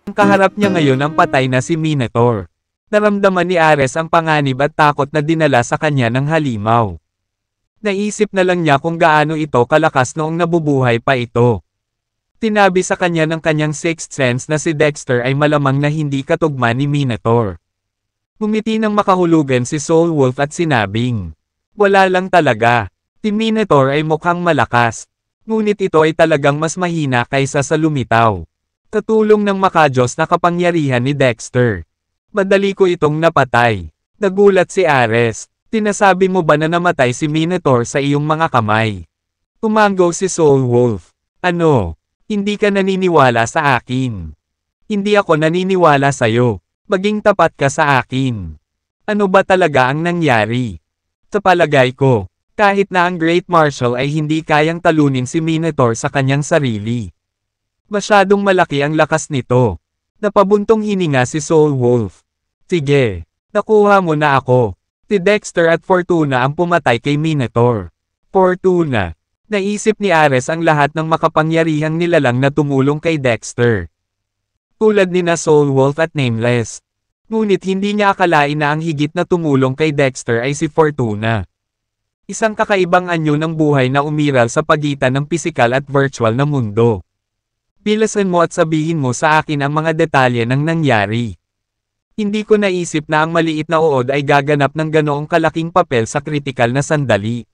Ang kaharap niya ngayon ang patay na si Minotaur. Naramdaman ni Ares ang panganib at takot na dinala sa kanya ng halimaw. Naisip na lang niya kung gaano ito kalakas noong nabubuhay pa ito. Tinabi sa kanya ng kanyang sixth sense na si Dexter ay malamang na hindi katugma ni Minotaur. Ngumiti ng makahulugan si Soul Wolf at sinabing, "Wala lang talaga. Si Minotaur ay mukhang malakas. Ngunit ito ay talagang mas mahina kaysa sa lumitaw." Katulong ng makajos na kapangyarihan ni Dexter. "Madali ko itong napatay." Nagulat si Ares. "Tinasabi mo ba na namatay si Minotaur sa iyong mga kamay?" Tumanggaw si Soul Wolf. "Ano? Hindi ka naniniwala sa akin. Hindi ako naniniwala sa'yo. Maging tapat ka sa akin. Ano ba talaga ang nangyari?" "Sa palagay ko, kahit na ang Great Marshal ay hindi kayang talunin si Minotaur sa kanyang sarili. Masyadong malaki ang lakas nito." Napabuntong hininga si Soul Wolf. "Sige, nakuha mo na ako." Si Dexter at Fortuna ang pumatay kay Minotaur. Fortuna. Naisip ni Ares ang lahat ng makapangyarihang nilalang na tumulong kay Dexter. Tulad ni na Soul Wolf at Nameless. Ngunit hindi niya akalain na ang higit na tumulong kay Dexter ay si Fortuna. Isang kakaibang anyo ng buhay na umiral sa pagitan ng pisikal at virtual na mundo. Bilasan mo at sabihin mo sa akin ang mga detalye ng nangyari. Hindi ko naisip na ang maliit na uod ay gaganap ng ganoong kalaking papel sa kritikal na sandali.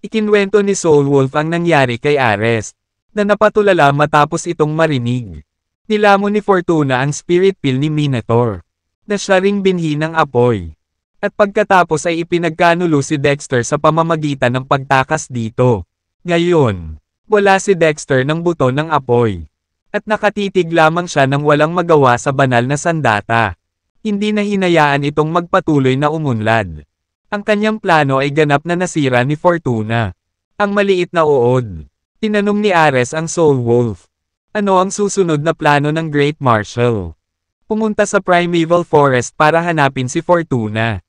Ikinwento ni Soul Wolf ang nangyari kay Ares, na napatulala matapos itong marinig. Nilamon ni Fortuna ang spirit pill ni Minotaur, na siya ring binhi ng apoy. At pagkatapos ay ipinagkanulo si Dexter sa pamamagitan ng pagtakas dito. Ngayon, wala si Dexter ng buto ng apoy. At nakatitig lamang siya nang walang magawa sa banal na sandata. Hindi na hinayaan itong magpatuloy na umunlad. Ang kanyang plano ay ganap na nasira ni Fortuna. Ang maliit na uod. Tinanong ni Ares ang Soul Wolf. Ano ang susunod na plano ng Great Marshal? Pumunta sa Primeval Forest para hanapin si Fortuna.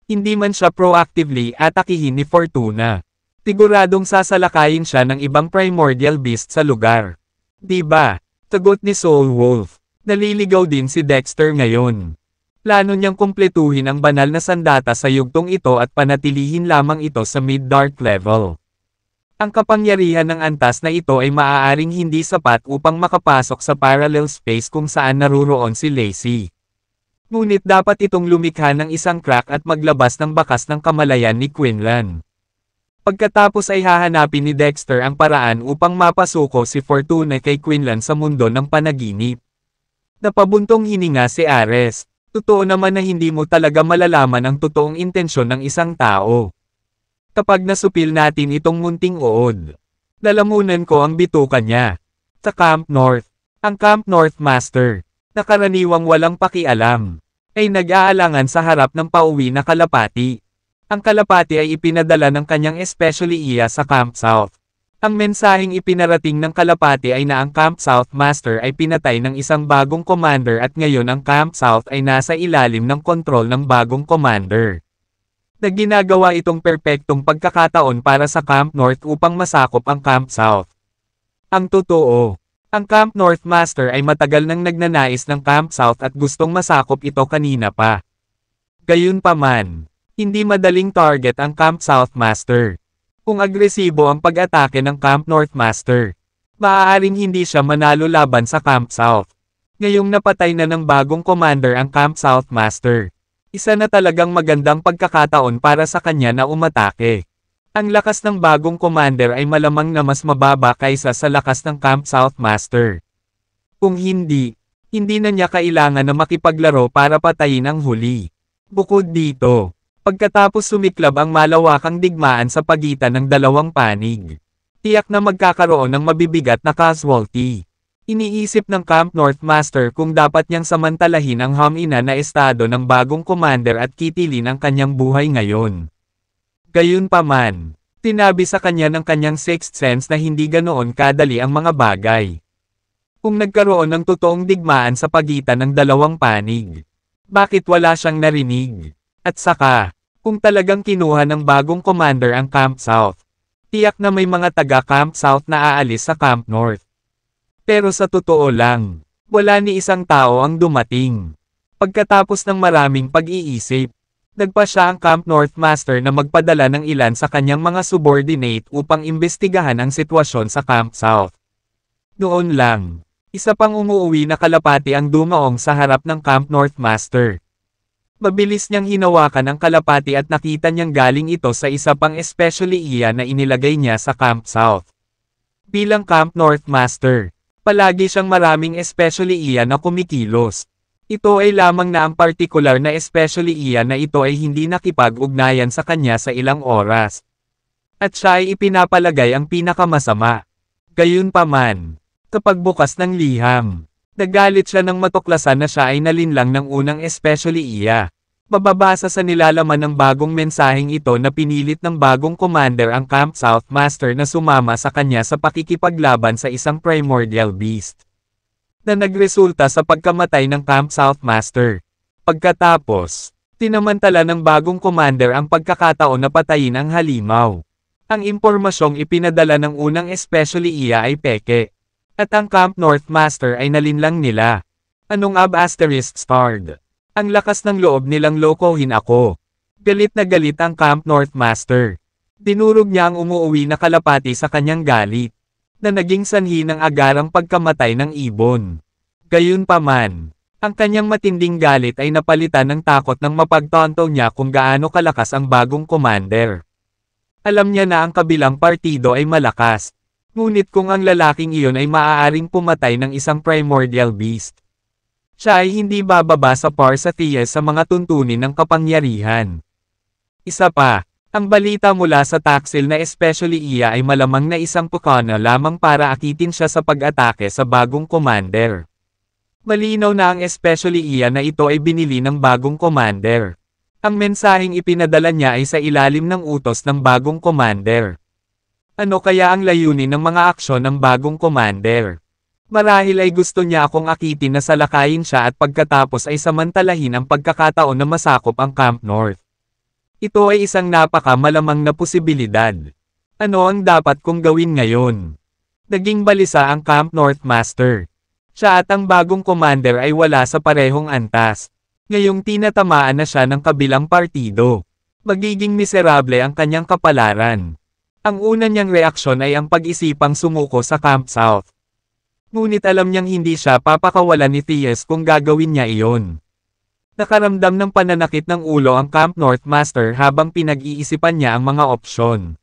Hindi man siya proactively atakihin ni Fortuna. Siguradong sasalakayin siya ng ibang primordial beast sa lugar. Diba? Sagot ni Soul Wolf. Naliligaw din si Dexter ngayon. Plano niyang kumpletuhin ang banal na sandata sa yugtong ito at panatilihin lamang ito sa mid-dark level. Ang kapangyarihan ng antas na ito ay maaaring hindi sapat upang makapasok sa parallel space kung saan naruroon si Lacey. Ngunit dapat itong lumikha ng isang crack at maglabas ng bakas ng kamalayan ni Quinlan. Pagkatapos ay hahanapin ni Dexter ang paraan upang mapasuko si Fortuna kay Quinlan sa mundo ng panaginip. Napabuntong hininga si Ares. Totoo naman na hindi mo talaga malalaman ang totoong intensyon ng isang tao. Kapag nasupil natin itong munting uod, lalamunan ko ang bituka niya. Sa Camp North, ang Camp North Master, na karaniwang walang pakialam, ay nag-aalangan sa harap ng pauwi na kalapati. Ang kalapati ay ipinadala ng kanyang especially iya sa Camp South. Ang mensaheng ipinarating ng kalapati ay na ang Camp South Master ay pinatay ng isang bagong commander at ngayon ang Camp South ay nasa ilalim ng kontrol ng bagong commander. Na ginagawa itong perpektong pagkakataon para sa Camp North upang masakop ang Camp South. Ang totoo, ang Camp North Master ay matagal nang nagnanais ng Camp South at gustong masakop ito kanina pa. Gayunpaman, hindi madaling target ang Camp South Master. Kung agresibo ang pag-atake ng Camp North Master, maaaring hindi siya manalo laban sa Camp South. Ngayong napatay na ng bagong commander ang Camp South Master, isa na talagang magandang pagkakataon para sa kanya na umatake. Ang lakas ng bagong commander ay malamang na mas mababa kaysa sa lakas ng Camp South Master. Kung hindi, hindi na niya kailangan na makipaglaro para patayin ang huli. Bukod dito, pagkatapos sumiklab ang malawakang digmaan sa pagitan ng dalawang panig, tiyak na magkakaroon ng mabibigat na casualty. Iniisip ng Camp North Master kung dapat niyang samantalahin ang hamina na estado ng bagong commander at kitilin ang kanyang buhay ngayon. Gayunpaman, tinabi sa kanya ng kanyang sixth sense na hindi ganoon kadali ang mga bagay. Kung nagkaroon ng totoong digmaan sa pagitan ng dalawang panig, bakit wala siyang narinig? At saka, kung talagang kinuha ng bagong commander ang Camp South, tiyak na may mga taga Camp South na aalis sa Camp North. Pero sa totoo lang, wala ni isang tao ang dumating. Pagkatapos ng maraming pag-iisip, nagpa siya ang Camp North Master na magpadala ng ilan sa kanyang mga subordinate upang imbestigahan ang sitwasyon sa Camp South. Noon lang, isa pang umuuwi na kalapati ang dumaong sa harap ng Camp North Master. Mabilis niyang hinawakan ang kalapati at nakita niyang galing ito sa isa pang especially iya na inilagay niya sa Camp South. Bilang Camp North Master, palagi siyang maraming especially iya na kumikilos. Ito ay lamang na ang partikular na especially iya na ito ay hindi nakipag-ugnayan sa kanya sa ilang oras. At siya ay ipinapalagay ang pinakamasama. Gayunpaman, kapag bukas ng liham, nagalit siya nang matuklasan na siya ay nalinlang ng unang especially iya. Mababasa sa nilalaman ng bagong mensaheng ito na pinilit ng bagong commander ang Camp South Master na sumama sa kanya sa pakikipaglaban sa isang primordial beast, na nagresulta sa pagkamatay ng Camp South Master. Pagkatapos, tinamantala ng bagong commander ang pagkakataon na patayin ang halimaw. Ang impormasyong ipinadala ng unang especially iya ay peke. At ang Camp North Master ay nalinlang nila. Anong starred? Ang lakas ng loob nilang lokohin ako. Galit na galit ang Camp North Master. Dinurog niya ang umuuwi na kalapati sa kanyang galit, na naging sanhi ng agarang pagkamatay ng ibon. Gayunpaman, ang kanyang matinding galit ay napalitan ng takot nang mapagtanto niya kung gaano kalakas ang bagong commander. Alam niya na ang kabilang partido ay malakas. Ngunit kung ang lalaking iyon ay maaaring pumatay ng isang primordial beast, siya ay hindi bababa sa Parsathiyes sa mga tuntunin ng kapangyarihan. Isa pa, ang balita mula sa Taxil na especially iya ay malamang na isang pukana lamang para akitin siya sa pag-atake sa bagong commander. Malinaw na ang especially iya na ito ay binili ng bagong commander. Ang mensaheng ipinadala niya ay sa ilalim ng utos ng bagong commander. Ano kaya ang layunin ng mga aksyon ng bagong commander? Marahil ay gusto niya akong akitin na salakayin siya at pagkatapos ay samantalahin ang pagkakataon na masakop ang Camp North. Ito ay isang napaka-malamang na posibilidad. Ano ang dapat kong gawin ngayon? Naging balisa ang Camp North Master. Siya at ang bagong commander ay wala sa parehong antas. Ngayong tinatamaan na siya ng kabilang partido. Magiging miserable ang kanyang kapalaran. Ang una niyang reaksyon ay ang pag-isipang sumuko sa Camp South. Ngunit alam niyang hindi siya papakawalan ni Thies kung gagawin niya iyon. Nakaramdam ng pananakit ng ulo ang Camp North Master habang pinag-iisipan niya ang mga opsyon.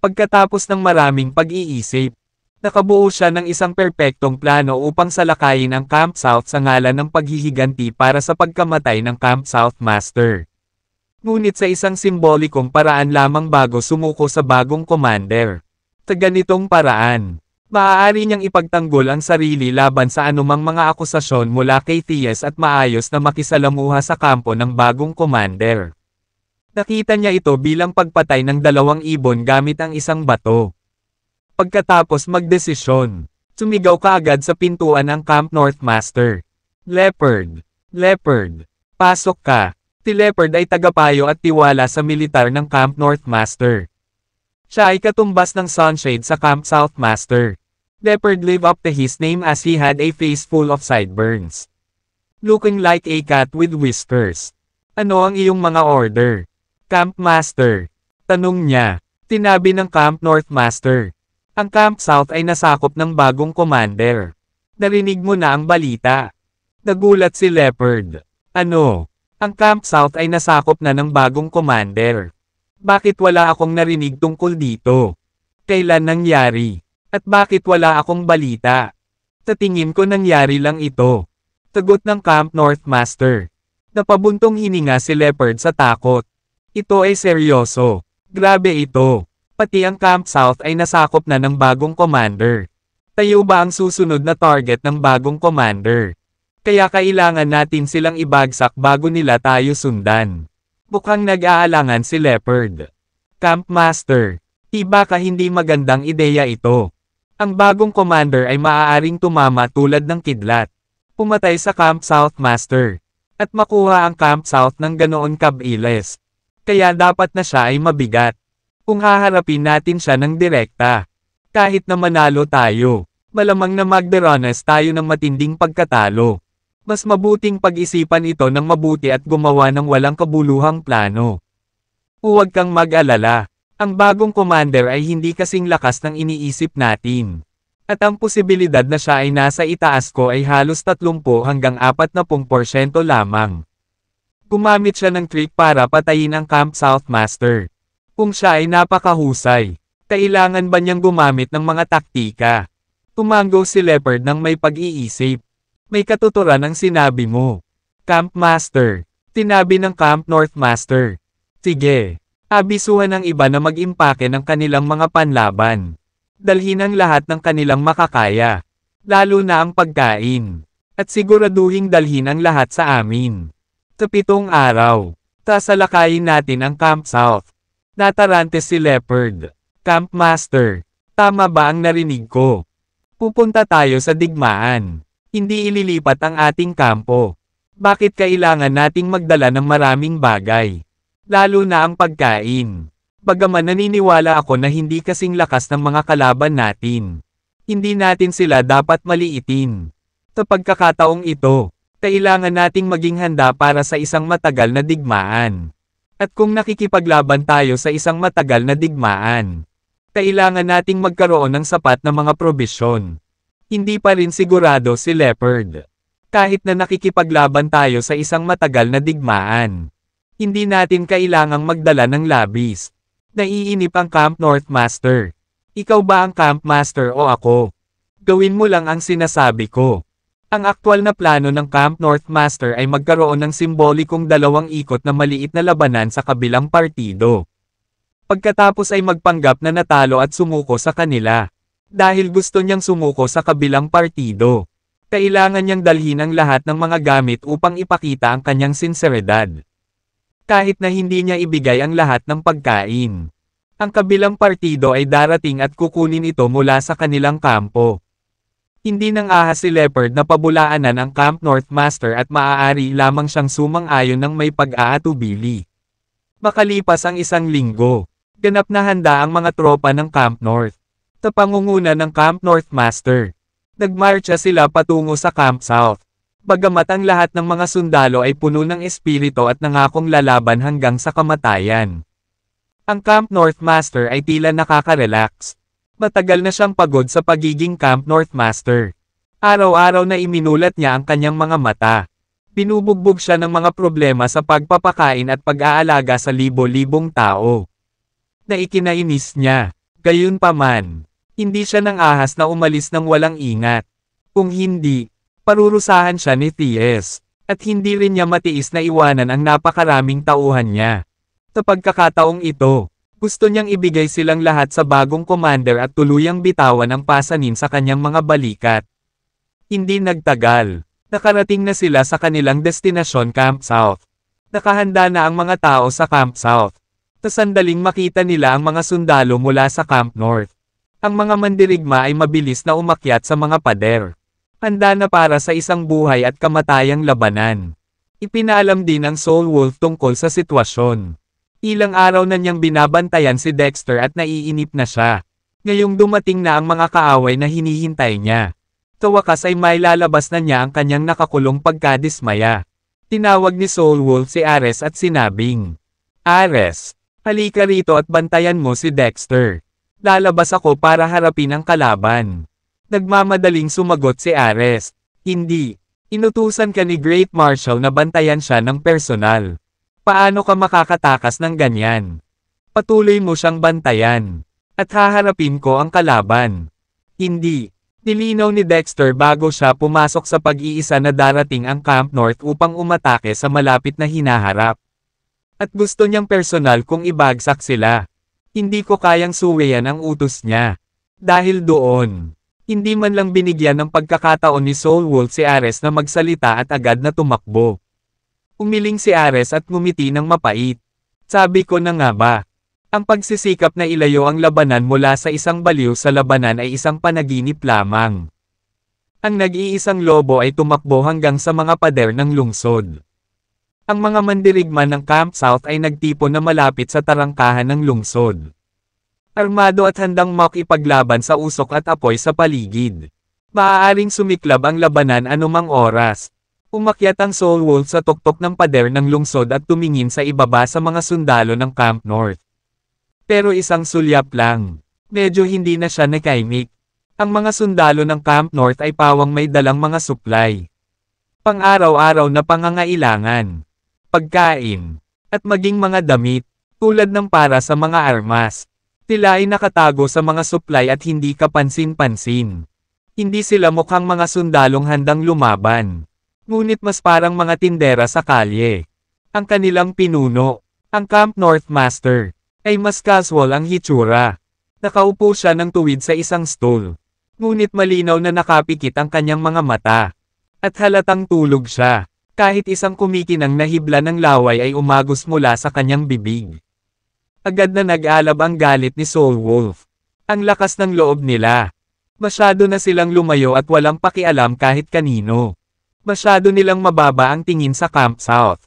Pagkatapos ng maraming pag-iisip, nakabuo siya ng isang perpektong plano upang salakayin ang Camp South sa ngalan ng paghihiganti para sa pagkamatay ng Camp South Master. Ngunit sa isang simbolikong paraan lamang bago sumuko sa bagong commander. Sa ganitong paraan, maaari niyang ipagtanggol ang sarili laban sa anumang mga akusasyon mula kay Thies at maayos na makisalamuha sa kampo ng bagong commander. Nakita niya ito bilang pagpatay ng 2 ibon gamit ang isang bato. Pagkatapos magdesisyon, sumigaw kaagad sa pintuan ang Camp North Master. Leopard! Leopard! Pasok ka! Si Leopard ay tagapayo at tiwala sa militar ng Camp North Master. Siya ay katumbas ng Sunshade sa Camp South Master. Leopard lived up to his name as he had a face full of sideburns. Looking like a cat with whiskers. Ano ang iyong mga order? Camp Master. Tanong niya. Tinabi ng Camp North Master. Ang Camp South ay nasakop ng bagong commander. Narinig mo na ang balita. Nagulat si Leopard. Ano? Ang Camp South ay nasakop na ng bagong commander. Bakit wala akong narinig tungkol dito? Kailan nangyari? At bakit wala akong balita? Sa tingin ko nangyari lang ito. Sagot ng Camp North Master. Napabuntong hininga si Leopard sa takot. Ito ay seryoso. Grabe ito. Pati ang Camp South ay nasakop na ng bagong commander. Tayo ba ang susunod na target ng bagong commander? Kaya kailangan natin silang ibagsak bago nila tayo sundan. Mukhang nag-aalangan si Leopard. Camp Master, iba ka hindi magandang ideya ito. Ang bagong commander ay maaaring tumama tulad ng kidlat. Pumatay sa Camp South Master. At makuha ang Camp South ng ganoon kabilis. Kaya dapat na siya ay mabigat. Kung haharapin natin siya ng direkta. Kahit na manalo tayo, Malamang na magdaranas tayo ng matinding pagkatalo. Mas mabuting pag-isipan ito ng mabuti at gumawa ng walang kabuluhang plano. Huwag kang mag-alala. Ang bagong commander ay hindi kasing lakas ng iniisip natin. At ang posibilidad na siya ay nasa itaas ko ay halos 30 hanggang 40% lamang. Gumamit siya ng trick para patayin ang Camp South Master. Kung siya ay napakahusay, kailangan ba niyang gumamit ng mga taktika? Tumango si Leopard ng may pag-iisip. May katuturan ang sinabi mo. Camp Master. Tinabi ng Camp North Master. Sige. Abisuhan ang iba na mag-impake ng kanilang mga panlaban. Dalhin ang lahat ng kanilang makakaya. Lalo na ang pagkain. At siguraduhing dalhin ang lahat sa amin. Sa 7 araw. Tasalakayin natin ang Camp South. Natarante si Leopard. Camp Master. Tama ba ang narinig ko? Pupunta tayo sa digmaan. Hindi ililipat ang ating kampo. Bakit kailangan nating magdala ng maraming bagay? Lalo na ang pagkain. Bagaman naniniwala ako na hindi kasing lakas ng mga kalaban natin. Hindi natin sila dapat maliitin. Sa pagkakataong ito, kailangan nating maging handa para sa isang matagal na digmaan. At kung nakikipaglaban tayo sa isang matagal na digmaan, kailangan nating magkaroon ng sapat na mga probisyon. Hindi pa rin sigurado si Leopard. Kahit na nakikipaglaban tayo sa isang matagal na digmaan, hindi natin kailangang magdala ng labis. Naiinip ang Camp North Master. Ikaw ba ang Camp Master o ako? Gawin mo lang ang sinasabi ko. Ang aktwal na plano ng Camp North Master ay magkaroon ng simbolikong 2 ikot na maliit na labanan sa kabilang partido. Pagkatapos ay magpanggap na natalo at sumuko sa kanila. Dahil gusto niyang sumuko sa kabilang partido, kailangan niyang dalhin ang lahat ng mga gamit upang ipakita ang kanyang sinseridad. Kahit na hindi niya ibigay ang lahat ng pagkain, ang kabilang partido ay darating at kukunin ito mula sa kanilang kampo. Hindi nang ahas si Leopard na pabulaanan ang Camp North Master at maaari lamang siyang sumang-ayon ng may pag-aatubili. Makalipas ang 1 linggo, ganap na handa ang mga tropa ng Camp North. Sa pangunguna ng Camp North Master, nagmarcha sila patungo sa Camp South. Bagamat ang lahat ng mga sundalo ay puno ng espiritu at nangakong lalaban hanggang sa kamatayan. Ang Camp North Master ay tila nakaka-relax. Matagal na siyang pagod sa pagiging Camp North Master. Araw-araw na iminulat niya ang kanyang mga mata. Binubugbog siya ng mga problema sa pagpapakain at pag-aalaga sa libo-libong tao. Naikinainis niya. Gayunpaman, hindi siya nang ahas na umalis ng walang ingat. Kung hindi, parurusahan siya ni T.S. At hindi rin niya matiis na iwanan ang napakaraming tauhan niya. Sa pagkakataong ito, gusto niyang ibigay silang lahat sa bagong commander at tuluyang bitawan ang pasanin sa kanyang mga balikat. Hindi nagtagal, nakarating na sila sa kanilang destinasyon Camp South. Nakahanda na ang mga tao sa Camp South. Sa sandaling makita nila ang mga sundalo mula sa Camp North. Ang mga mandirigma ay mabilis na umakyat sa mga pader. Handa na para sa isang buhay at kamatayang labanan. Ipinaalam din ng Soul Wolf tungkol sa sitwasyon. Ilang araw na niyang binabantayan si Dexter at naiinip na siya. Ngayong dumating na ang mga kaaway na hinihintay niya. Sa wakas ay may lalabas na niya ang kanyang nakakulong pagkadismaya. Tinawag ni Soul Wolf si Ares at sinabing, Ares, halika rito at bantayan mo si Dexter. Lalabas ako para harapin ang kalaban. Nagmamadaling sumagot si Ares. Hindi. Inutusan ka ni Great Marshal na bantayan siya ng personal. Paano ka makakatakas ng ganyan? Patuloy mo siyang bantayan. At haharapin ko ang kalaban. Hindi. Nilinaw ni Dexter bago siya pumasok sa pag-iisa na darating ang Camp North upang umatake sa malapit na hinaharap. At gusto niyang personal kung ibagsak sila. Hindi ko kayang suwayan ang utos niya. Dahil doon, hindi man lang binigyan ng pagkakataon ni Soul Wolf si Ares na magsalita at agad na tumakbo. Umiling si Ares at ngumiti ng mapait. Sabi ko na nga ba, ang pagsisikap na ilayo ang labanan mula sa isang baliw sa labanan ay isang panaginip lamang. Ang nag-iisang lobo ay tumakbo hanggang sa mga pader ng lungsod. Ang mga mandirigma ng Camp South ay nagtipon na malapit sa tarangkahan ng lungsod. Armado at handang makipaglaban sa usok at apoy sa paligid. Maaaring sumiklab ang labanan anumang oras. Umakyat ang Soul Wolf sa tuktok ng pader ng lungsod at tumingin sa ibaba sa mga sundalo ng Camp North. Pero isang sulyap lang. Medyo hindi na siya nakaimik. Ang mga sundalo ng Camp North ay pawang may dalang mga supply. Pang-araw-araw na pangangailangan. Pagkain. At maging mga damit. Tulad ng para sa mga armas. Tila ay nakatago sa mga supply at hindi kapansin-pansin. Hindi sila mukhang mga sundalong handang lumaban. Ngunit mas parang mga tindera sa kalye. Ang kanilang pinuno, ang Camp North Master, ay mas casual ang hitsura. Nakaupo siya ng tuwid sa isang stool. Ngunit malinaw na nakapikit ang kanyang mga mata. At halatang tulog siya. Kahit isang kumikinang na hibla ng laway ay umagos mula sa kanyang bibig. Agad na nag-alab ang galit ni Soul Wolf. Ang lakas ng loob nila. Masyado na silang lumayo at walang pakialam kahit kanino. Masyado nilang mababa ang tingin sa Camp South.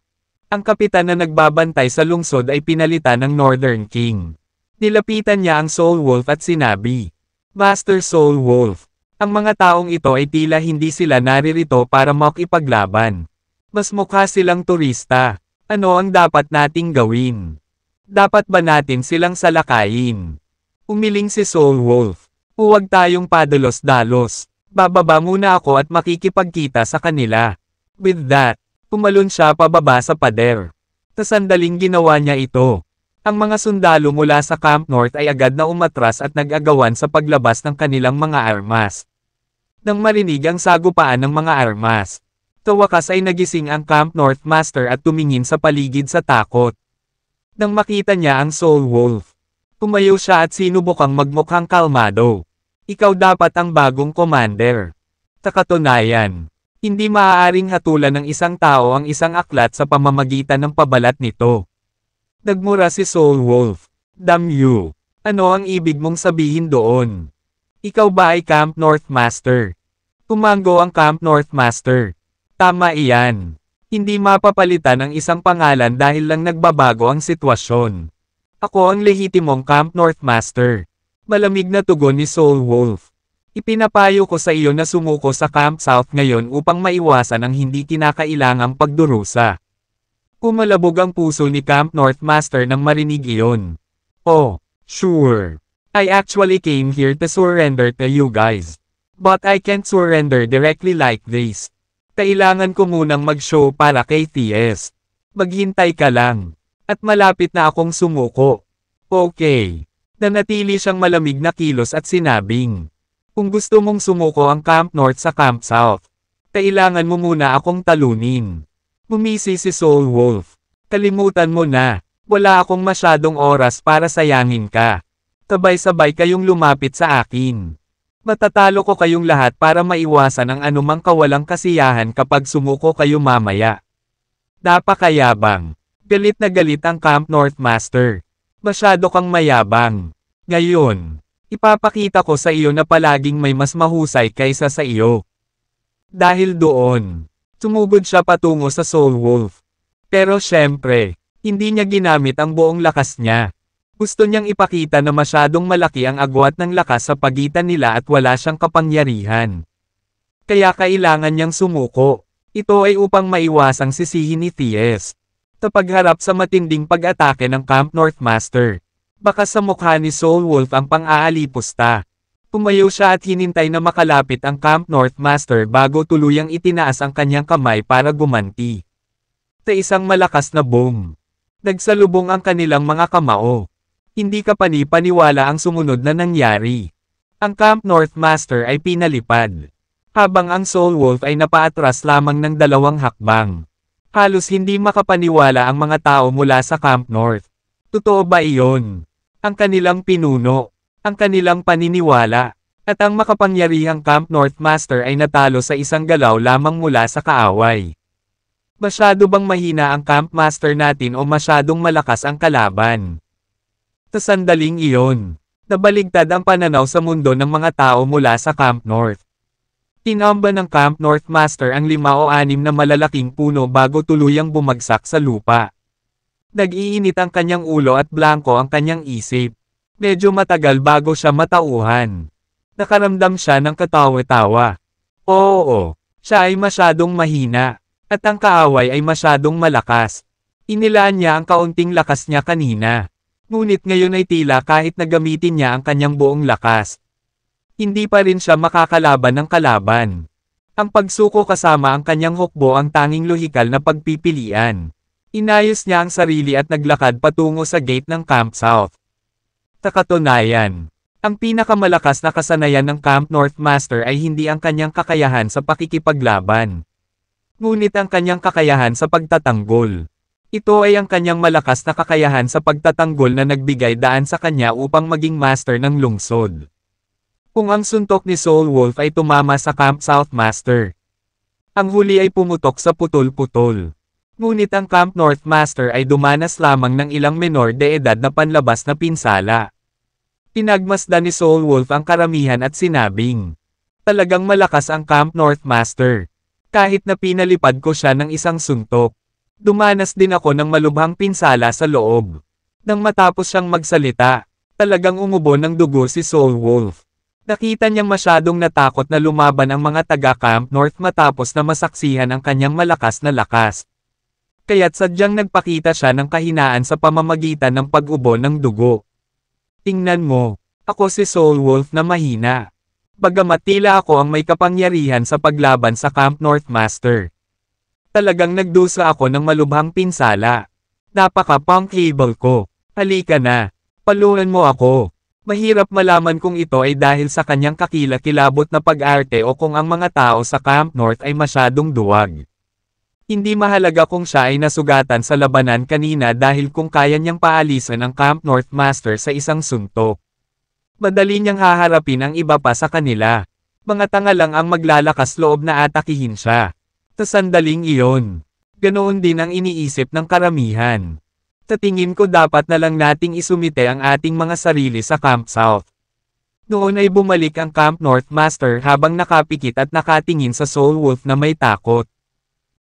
Ang kapitan na nagbabantay sa lungsod ay pinalitan ng Northern King. Nilapitan niya ang Soul Wolf at sinabi, "Master Soul Wolf, ang mga taong ito ay tila hindi sila naririto para makipaglaban. Mas mukha silang turista. Ano ang dapat nating gawin? Dapat ba natin silang salakayin?" Umiling si Soul Wolf. "Huwag tayong padalos-dalos. Bababa muna ako at makikipagkita sa kanila." With that, pumalon siya pababa sa pader. Tasandaling ginawa niya ito. Ang mga sundalo mula sa Camp North ay agad na umatras at nag-agawan sa paglabas ng kanilang mga armas. Nang marinig ang sagupaan ng mga armas, sa wakas ay nagising ang Camp North Master at tumingin sa paligid sa takot. Nang makita niya ang Soul Wolf, tumayo siya at sinubukang magmukhang kalmado. "Ikaw dapat ang bagong commander." Sa katunayan, hindi maaaring hatulan ng isang tao ang isang aklat sa pamamagitan ng pabalat nito. Nagmura si Soul Wolf. "Damn you. Ano ang ibig mong sabihin doon? Ikaw ba ay Camp North Master?" Tumango ang Camp North Master. "Tama iyan. Hindi mapapalitan ang isang pangalan dahil lang nagbabago ang sitwasyon. Ako ang lehitimong Camp North Master." Malamig na tugon ni Soul Wolf. "Ipinapayo ko sa iyo na sumuko sa Camp South ngayon upang maiwasan ang hindi kinakailangang pagdurusa." Pumalabog ang puso ni Camp North Master nang marinig iyon. "Oh, sure. I actually came here to surrender to you guys. But I can't surrender directly like this. Kailangan ko munang mag-show para kay TS. Maghintay ka lang. At malapit na akong sumuko." "Okay." Nanatili siyang malamig na kilos at sinabing, "Kung gusto mong sumuko ang Camp North sa Camp South, kailangan mo muna akong talunin." Bumisi si Soul Wolf. "Kalimutan mo na. Wala akong masyadong oras para sayangin ka. Sabay-sabay kayong lumapit sa akin. Matatalo ko kayong lahat para maiwasan ang anumang kawalang kasiyahan kapag sumuko kayo mamaya." Napakayabang. Galit na galit ang Camp North Master. "Masyado kang mayabang. Ngayon, ipapakita ko sa iyo na palaging may mas mahusay kaysa sa iyo." Dahil doon, sumugod siya patungo sa Soul Wolf. Pero syempre, hindi niya ginamit ang buong lakas niya. Gusto niyang ipakita na masyadong malaki ang agwat ng lakas sa pagitan nila at wala siyang kapangyarihan. Kaya kailangan niyang sumuko. Ito ay upang maiwasang sisihin ni TS. Sa pagharap sa matinding pag-atake ng Camp North Master, baka sa mukha ni Soul Wolf ang pang-aalipusta. Pumayo siya at hinintay na makalapit ang Camp North Master bago tuluyang itinaas ang kanyang kamay para gumanti. Sa isang malakas na boom, nagsalubong ang kanilang mga kamao. Hindi ka pani-paniwala ang sumunod na nangyari. Ang Camp North Master ay pinalipad, habang ang Soul Wolf ay napaatras lamang ng 2 hakbang. Halos hindi makapaniwala ang mga tao mula sa Camp North. Totoo ba iyon? Ang kanilang pinuno, ang kanilang paniniwala, at ang makapangyarihang Camp North Master ay natalo sa isang galaw lamang mula sa kaaway. Masyado bang mahina ang Camp Master natin o masyadong malakas ang kalaban? Sa sandaling iyon, nabaligtad ang pananaw sa mundo ng mga tao mula sa Camp North. Tinamba ng Camp North Master ang 5 o 6 na malalaking puno bago tuluyang bumagsak sa lupa. Nag-iinit ang kanyang ulo at blanko ang kanyang isip. Medyo matagal bago siya matauhan. Nakaramdam siya ng katawa-tawa. Oo, siya ay masyadong mahina. At ang kaaway ay masyadong malakas. Inilaan niya ang kaunting lakas niya kanina. Ngunit ngayon ay tila kahit na gamitin niya ang kanyang buong lakas. Hindi pa rin siya makakalaban ng kalaban. Ang pagsuko kasama ang kanyang hukbo ang tanging lohikal na pagpipilian. Inayos niya ang sarili at naglakad patungo sa gate ng Camp South. Sa katunayan, ang pinakamalakas na kasanayan ng Camp North Master ay hindi ang kanyang kakayahan sa pakikipaglaban. Ngunit ang kanyang kakayahan sa pagtatanggol. Ito ay ang kanyang malakas na kakayahan sa pagtatanggol na nagbigay daan sa kanya upang maging master ng lungsod. Kung ang suntok ni Soul Wolf ay tumama sa Camp South Master, ang huli ay pumutok sa putol-putol. Ngunit ang Camp North Master ay dumanas lamang ng ilang menor de edad na panlabas na pinsala. Pinagmasdan ni Soul Wolf ang karamihan at sinabing, talagang malakas ang Camp North Master. Kahit na pinalipad ko siya ng isang suntok, dumanas din ako ng malubhang pinsala sa loob. Nang matapos siyang magsalita, talagang umubo ng dugo si Soul Wolf. Nakita niyang masyadong natakot na lumaban ang mga taga-Camp North matapos na masaksihan ang kanyang malakas na lakas. Kaya't sadyang nagpakita siya ng kahinaan sa pamamagitan ng pag-ubo ng dugo. Tingnan mo, ako si Soul Wolf na mahina. Bagamat tila ako ang may kapangyarihan sa paglaban sa Camp North Master. Talagang nagdusa ako ng malubhang pinsala. Napaka-punkable ko. Halika na. Paluan mo ako. Mahirap malaman kung ito ay dahil sa kanyang kakilakilabot na pag-arte o kung ang mga tao sa Camp North ay masyadong duwag. Hindi mahalaga kung siya ay nasugatan sa labanan kanina dahil kung kaya niyang paalisan ang Camp North Master sa isang suntok. Madali niyang haharapin ang iba pa sa kanila. Mga tanga lang ang maglalakas loob na atakihin siya. Sa sandaling iyon, ganoon din ang iniisip ng karamihan. Sa tingin ko dapat na lang nating isumite ang ating mga sarili sa Camp South. Noon ay bumalik ang Camp North Master habang nakapikit at nakatingin sa Soul Wolf na may takot.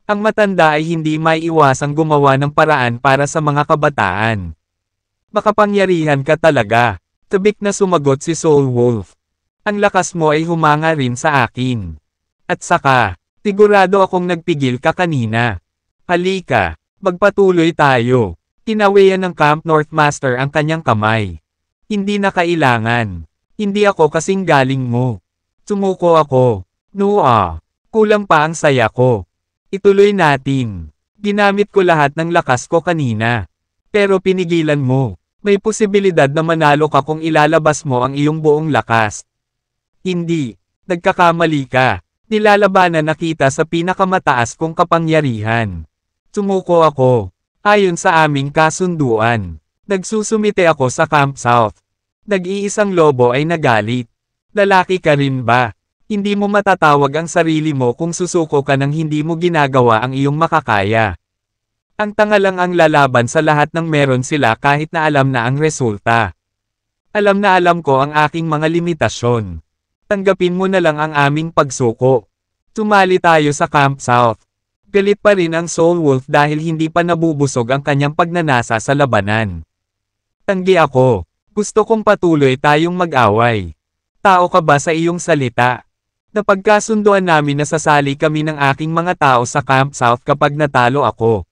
Ang matanda ay hindi maiiwasang gumawa ng paraan para sa mga kabataan. Makapangyarihan ka talaga. Tabik na sumagot si Soul Wolf. Ang lakas mo ay humanga rin sa akin. At saka, sigurado akong nagpigil ka kanina. Halika, magpatuloy tayo. Tinawian ng Camp North Master ang kanyang kamay. Hindi na kailangan. Hindi ako kasing galing mo. Sumuko ako. Noa, kulang pa ang saya ko. Ituloy natin. Ginamit ko lahat ng lakas ko kanina. Pero pinigilan mo. May posibilidad na manalo ka kung ilalabas mo ang iyong buong lakas. Hindi. Nagkakamali ka. Nilalabanan na kita sa pinakamataas kong kapangyarihan. Sumuko ako. Ayon sa aming kasunduan. Nagsusumite ako sa Camp South. Nag-iisang lobo ay nagalit. Lalaki ka rin ba? Hindi mo matatawag ang sarili mo kung susuko ka nang hindi mo ginagawa ang iyong makakaya. Ang tanga lang ang lalaban sa lahat ng meron sila kahit na alam na ang resulta. Alam na alam ko ang aking mga limitasyon. Tanggapin mo na lang ang aming pagsuko. Tumali tayo sa Camp South. Galit pa rin ang Soul Wolf dahil hindi pa nabubusog ang kanyang pagnanasa sa labanan. Tanggi ako. Gusto kong patuloy tayong mag-away. Tao ka ba sa iyong salita? Napagkasunduan namin na sasali kami ng aking mga tao sa Camp South kapag natalo ako.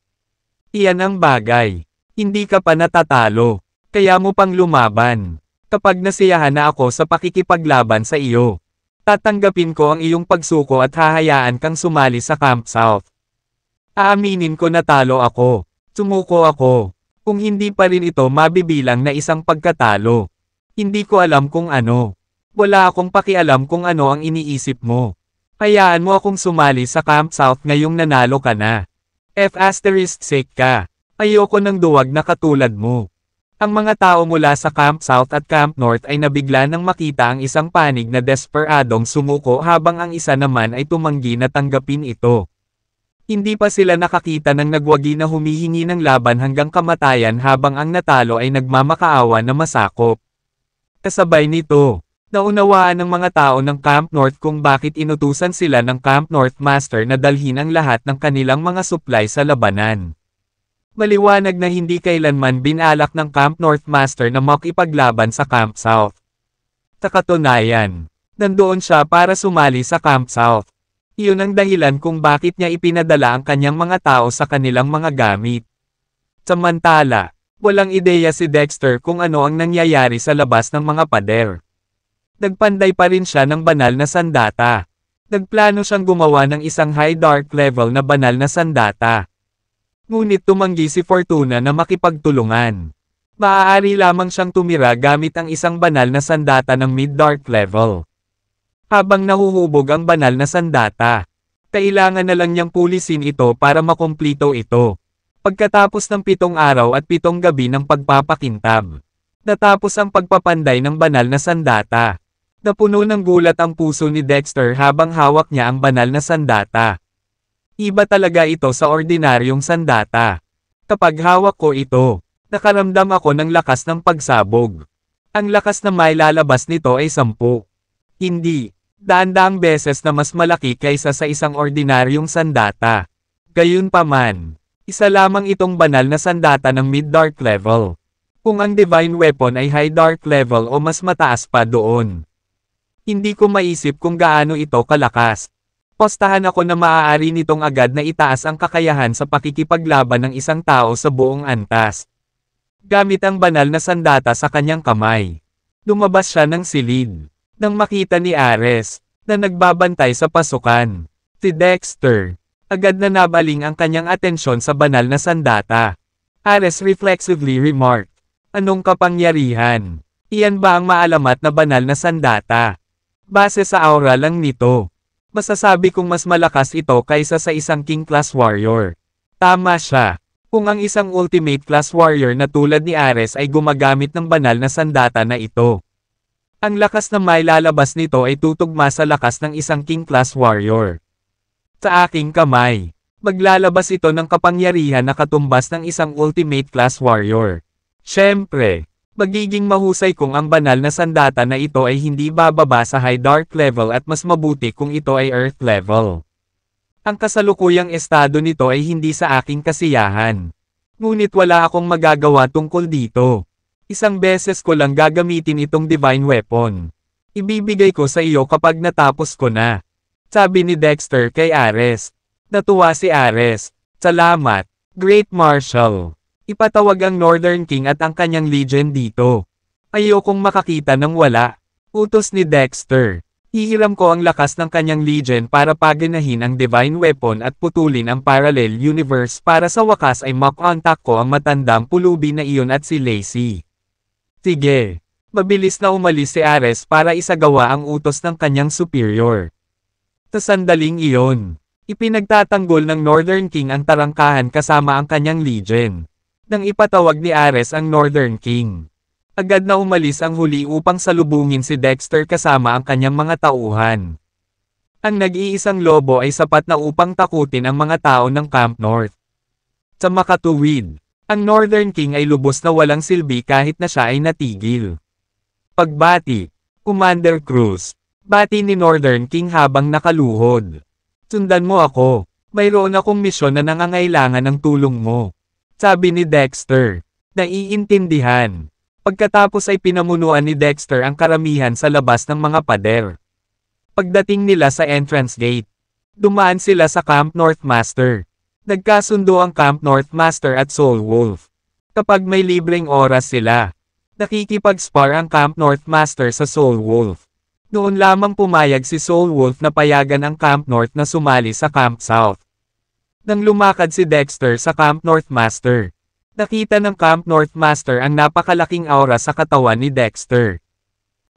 Iyan ang bagay. Hindi ka pa natatalo. Kaya mo pang lumaban. Kapag nasiyahan na ako sa pakikipaglaban sa iyo, tatanggapin ko ang iyong pagsuko at hahayaan kang sumali sa Camp South. Aaminin ko na talo ako. Sumuko ako. Kung hindi pa rin ito mabibilang na isang pagkatalo. Hindi ko alam kung ano. Wala akong pakialam kung ano ang iniisip mo. Hayaan mo akong sumali sa Camp South ngayong nanalo ka na. F*** ka. Ayoko ng duwag na katulad mo. Ang mga tao mula sa Camp South at Camp North ay nabigla nang makita ang isang panig na desperadong sumuko habang ang isa naman ay tumanggi na tanggapin ito. Hindi pa sila nakakita ng nagwagi na humihingi ng laban hanggang kamatayan habang ang natalo ay nagmamakaawa na masakop. Kasabay nito, naunawaan ng mga tao ng Camp North kung bakit inutusan sila ng Camp North Master na dalhin ang lahat ng kanilang mga supply sa labanan. Maliwanag na hindi kailanman binalak ng Camp North Master na makipaglaban sa Camp South. Sa katunayan, Nandoon siya para sumali sa Camp South. Iyon ang dahilan kung bakit niya ipinadala ang kanyang mga tao sa kanilang mga gamit. Samantala, walang ideya si Dexter kung ano ang nangyayari sa labas ng mga pader. Nagpanday pa rin siya ng banal na sandata. Nagplano siyang gumawa ng isang high dark level na banal na sandata. Ngunit tumanggi si Fortuna na makipagtulungan. Maaari lamang siyang tumira gamit ang isang banal na sandata ng mid-dark level. Habang nahuhubog ang banal na sandata, kailangan na lang niyang pulisin ito para makumplito ito. Pagkatapos ng 7 araw at 7 gabi ng pagpapakintab, natapos ang pagpapanday ng banal na sandata. Napuno ng gulat ang puso ni Dexter habang hawak niya ang banal na sandata. Iba talaga ito sa ordinaryong sandata. Kapag hawak ko ito, nakaramdam ako ng lakas ng pagsabog. Ang lakas na may lalabas nito ay 10. Hindi, daan-daang beses na mas malaki kaysa sa isang ordinaryong sandata. Gayunpaman, isa lamang itong banal na sandata ng mid-dark level. Kung ang divine weapon ay high dark level o mas mataas pa doon. Hindi ko maisip kung gaano ito kalakas. Postahan ako na maaari nitong agad na itaas ang kakayahan sa pakikipaglaban ng isang tao sa buong antas. Gamit ang banal na sandata sa kanyang kamay. Lumabas siya ng silid. Nang makita ni Ares, na nagbabantay sa pasukan. Si Dexter, agad na nabaling ang kanyang atensyon sa banal na sandata. Ares reflexively remarked, "Anong kapangyarihan? Iyan ba ang maalamat na banal na sandata? Base sa aura lang nito. Masasabi kong mas malakas ito kaysa sa isang King Class Warrior." Tama siya. Kung ang isang Ultimate Class Warrior na tulad ni Ares ay gumagamit ng banal na sandata na ito, ang lakas na may lalabas nito ay tutugma sa lakas ng isang King Class Warrior. Sa aking kamay, maglalabas ito ng kapangyarihan na katumbas ng isang Ultimate Class Warrior. Siyempre, magiging mahusay kung ang banal na sandata na ito ay hindi bababa sa high dark level at mas mabuti kung ito ay earth level. Ang kasalukuyang estado nito ay hindi sa aking kasiyahan. Ngunit wala akong magagawa tungkol dito. Isang beses ko lang gagamitin itong divine weapon. Ibibigay ko sa iyo kapag natapos ko na. Sabi ni Dexter kay Ares. Natuwa si Ares. Salamat, Great Marshal. Ipatawag ang Northern King at ang kanyang legion dito. Ayokong makakita ng wala. Utos ni Dexter. Hihiram ko ang lakas ng kanyang legion para paganahin ang divine weapon at putulin ang parallel universe para sa wakas ay makontak ko ang matandang pulubi na iyon at si Lacey. Sige. Mabilis na umalis si Ares para isagawa ang utos ng kanyang superior. Sa sandaling iyon, ipinagtatanggol ng Northern King ang tarangkahan kasama ang kanyang legion. Nang ipatawag ni Ares ang Northern King, agad na umalis ang huli upang salubungin si Dexter kasama ang kanyang mga tauhan. Ang nag-iisang lobo ay sapat na upang takutin ang mga tao ng Camp North. Sa makatuwid, ang Northern King ay lubos na walang silbi kahit na siya ay natigil. Pagbati, Commander Cruz, bati ni Northern King habang nakaluhod. Sundan mo ako, mayroon akong misyon na nangangailangan ng tulong mo. Sabi ni Dexter. Naiintindihan. Pagkatapos ay pinamunuan ni Dexter ang karamihan sa labas ng mga pader. Pagdating nila sa entrance gate, dumaan sila sa Camp North Master. Nagkasundo ang Camp North Master at Soul Wolf. Kapag may libreng oras sila, nakikipag-spar ang Camp North Master sa Soul Wolf. Noon lamang pumayag si Soul Wolf na payagan ang Camp North na sumali sa Camp South. Nang lumakad si Dexter sa Camp North Master, nakita ng Camp North Master ang napakalaking aura sa katawan ni Dexter.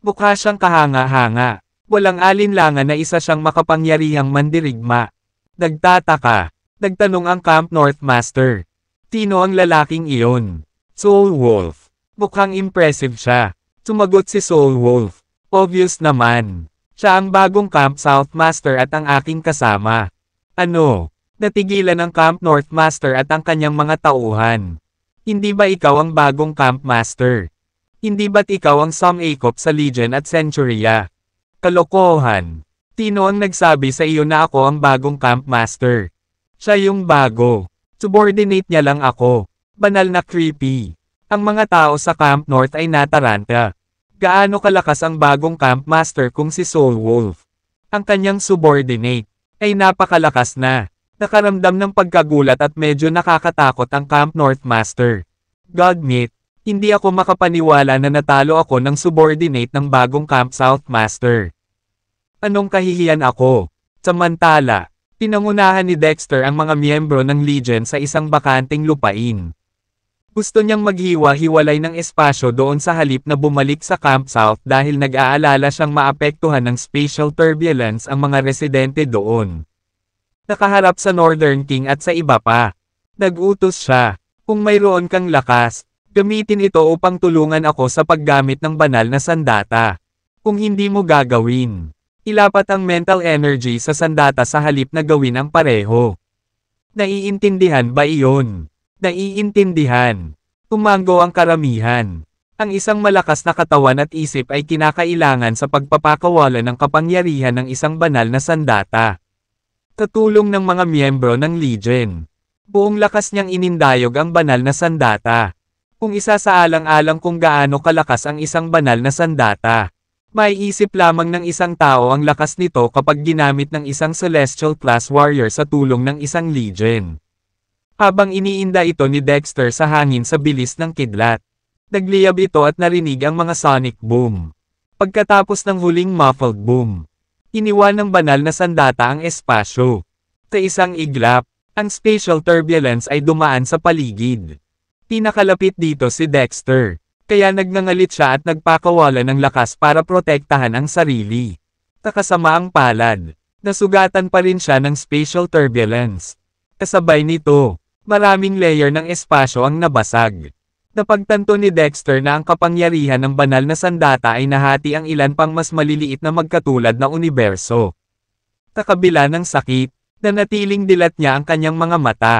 Mukha siyang kahanga-hanga, walang alinlangan na isa siyang makapangyarihang mandirigma. Nagtataka, nagtanong ang Camp North Master. Sino ang lalaking iyon? Soul Wolf. Mukhang impressive siya. Sumagot si Soul Wolf. Obvious naman. Siya ang bagong Camp South Master at ang aking kasama. Ano? Natigilan ang Camp North Master at ang kanyang mga tauhan. Hindi ba ikaw ang bagong Camp Master? Hindi ba't ikaw ang sum-akop sa Legion at Centuria? Kalokohan. Sino ang nagsabi sa iyo na ako ang bagong Camp Master? Siya yung bago. Subordinate niya lang ako. Banal na creepy. Ang mga tao sa Camp North ay nataranta. Gaano kalakas ang bagong camp master kung si Soul Wolf? Ang kanyang subordinate ay napakalakas na. Nakaramdam ng pagkagulat at medyo nakakatakot ang Camp North Master. Godmit, hindi ako makapaniwala na natalo ako ng subordinate ng bagong Camp South Master. Anong kahihiyan ako? Samantala, pinangunahan ni Dexter ang mga miyembro ng Legion sa isang bakanting lupain. Gusto niyang maghiwa-hiwalay ng espasyo doon sa halip na bumalik sa Camp South dahil nag-aalala siyang maapektuhan ng spatial turbulence ang mga residente doon. Nakaharap sa Northern King at sa iba pa. Nag-utos siya, kung mayroon kang lakas, gamitin ito upang tulungan ako sa paggamit ng banal na sandata. Kung hindi mo gagawin, ilapat ang mental energy sa sandata sa halip na gawin ang pareho. Naiintindihan ba iyon? Naiintindihan. Tumango ang karamihan. Ang isang malakas na katawan at isip ay kinakailangan sa pagpapakawala ng kapangyarihan ng isang banal na sandata. Katulong ng mga miyembro ng Legion. Buong lakas niyang inindayog ang banal na sandata. Kung isasaalang-alang kung gaano kalakas ang isang banal na sandata, maiisip lamang ng isang tao ang lakas nito kapag ginamit ng isang celestial class warrior sa tulong ng isang Legion. Habang iniinda ito ni Dexter sa hangin sa bilis ng kidlat, nagliyab ito at narinig ang mga sonic boom. Pagkatapos ng huling muffled boom, iniwan ng banal na sandata ang espasyo. Sa isang iglap, ang spatial turbulence ay dumaan sa paligid. Pinakalapit dito si Dexter, kaya nagngangalit siya at nagpakawala ng lakas para protektahan ang sarili. Kasama ang palad, nasugatan pa rin siya ng spatial turbulence. Kasabay nito, maraming layer ng espasyo ang nabasag. Napagtanto ni Dexter na ang kapangyarihan ng banal na sandata ay nahati ang ilan pang mas maliliit na magkatulad na universo. Sa kabila ng sakit, nanatiling dilat niya ang kanyang mga mata.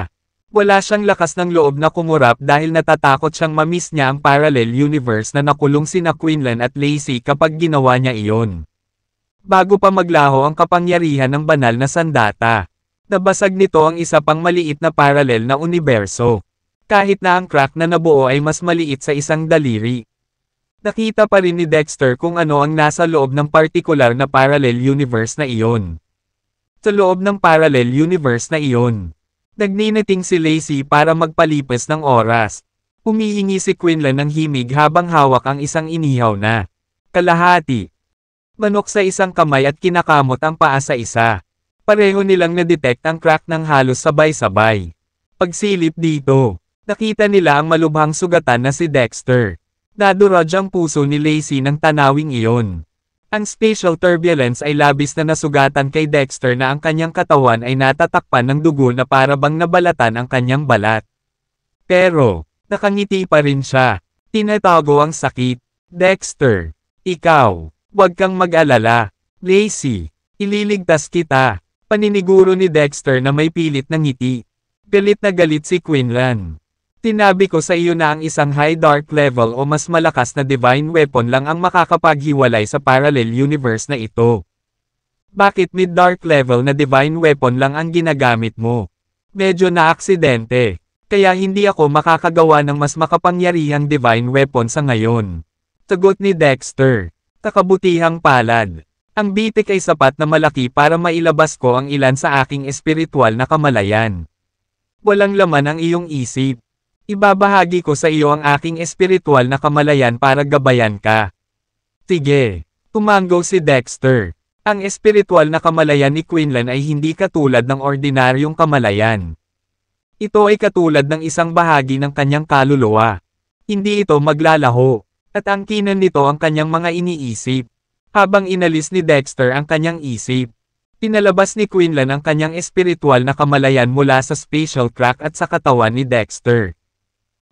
Wala siyang lakas ng loob na kumurap dahil natatakot siyang mamiss niya ang parallel universe na nakulong sina Quinlan at Lacey kapag ginawa niya iyon. Bago pa maglaho ang kapangyarihan ng banal na sandata, nabasag nito ang isa pang maliit na parallel na universo. Kahit na ang crack na nabuo ay mas maliit sa isang daliri. Nakita pa rin ni Dexter kung ano ang nasa loob ng partikular na parallel universe na iyon. Sa loob ng parallel universe na iyon, nagniniting si Lacey para magpalipas ng oras. Humihingi si Quinlan ng himig habang hawak ang isang inihaw na kalahati manok sa isang kamay at kinakamot ang paa sa isa. Pareho nilang na-detect ang crack ng halos sabay-sabay. Pagsilip dito, nakita nila ang malubhang sugatan na si Dexter. Nadurog ang puso ni Lacey ng tanawing iyon. Ang spatial turbulence ay labis na nasugatan kay Dexter na ang kanyang katawan ay natatakpan ng dugo na para bang nabalatan ang kanyang balat. Pero, nakangiti pa rin siya. Tinatago ang sakit. Dexter, ikaw, huwag kang mag-alala. Lacey, ililigtas kita. Paniniguro ni Dexter na may pilit na ngiti. Galit na galit si Quinlan. Tinabi ko sa iyo na ang isang high dark level o mas malakas na divine weapon lang ang makakapaghiwalay sa parallel universe na ito. Bakit mid dark level na divine weapon lang ang ginagamit mo? Medyo na-aksidente, kaya hindi ako makakagawa ng mas makapangyarihang divine weapon sa ngayon. Sagot ni Dexter. Kakabutihang palad. Ang bitik ay sapat na malaki para mailabas ko ang ilan sa aking espiritual na kamalayan. Walang laman ang iyong isip. Ibabahagi ko sa iyo ang aking espiritual na kamalayan para gabayan ka. Sige, tumango si Dexter. Ang espiritual na kamalayan ni Quinlan ay hindi katulad ng ordinaryong kamalayan. Ito ay katulad ng isang bahagi ng kanyang kaluluwa. Hindi ito maglalaho, at ang kinan nito ang kanyang mga iniisip. Habang inalis ni Dexter ang kanyang isip, pinalabas ni Quinlan ang kanyang espiritual na kamalayan mula sa spatial crack at sa katawan ni Dexter.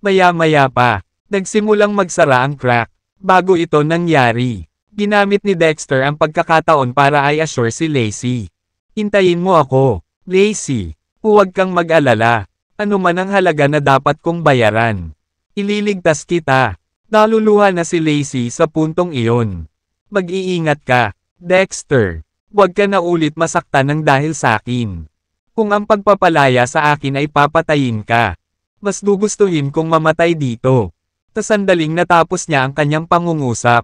Maya-maya pa, nagsimulang magsara ang crack. Bago ito nangyari, ginamit ni Dexter ang pagkakataon para i-assure si Lacey. Hintayin mo ako, Lacey. Huwag kang mag-alala. Ano man ang halaga na dapat kong bayaran. Ililigtas kita. Naluluha na si Lacey sa puntong iyon. Mag-iingat ka, Dexter. Huwag ka na ulit masaktan ng dahil sa akin. Kung ang pagpapalaya sa akin ay papatayin ka, mas gugustuhin kong mamatay dito. Sa sandaling natapos niya ang kanyang pangungusap,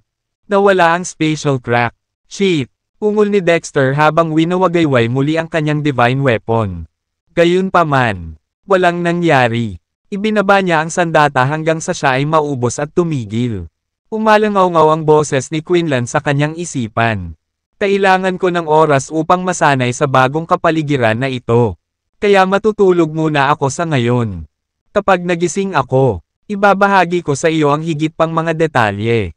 Nawala ang spatial crack. Shit! Ungol ni Dexter habang winawagayway muli ang kanyang divine weapon. Gayunpaman, walang nangyari. Ibinaba niya ang sandata hanggang sa siya ay maubos at tumigil. Umalangaw-ngaw ang boses ni Quinlan sa kanyang isipan. Kailangan ko ng oras upang masanay sa bagong kapaligiran na ito. Kaya matutulog muna ako sa ngayon. Kapag nagising ako, ibabahagi ko sa iyo ang higit pang mga detalye.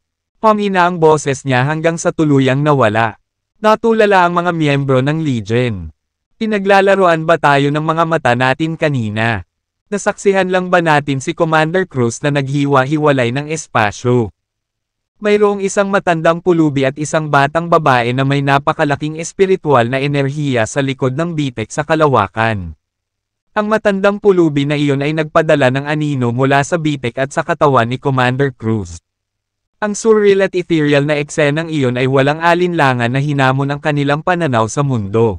Humina ang boses niya hanggang sa tuluyang nawala. Natulala ang mga miyembro ng Legion. Pinaglalaroan ba tayo ng mga mata natin kanina? Nasaksihan lang ba natin si Commander Cruz na naghiwa-hiwalay ng espasyo? Mayroong isang matandang pulubi at isang batang babae na may napakalaking espiritual na enerhiya sa likod ng bitek sa kalawakan. Ang matandang pulubi na iyon ay nagpadala ng anino mula sa bitek at sa katawan ni Commander Cruz. Ang surreal at ethereal na eksenang iyon ay walang alinlangan na hinamon ang kanilang pananaw sa mundo.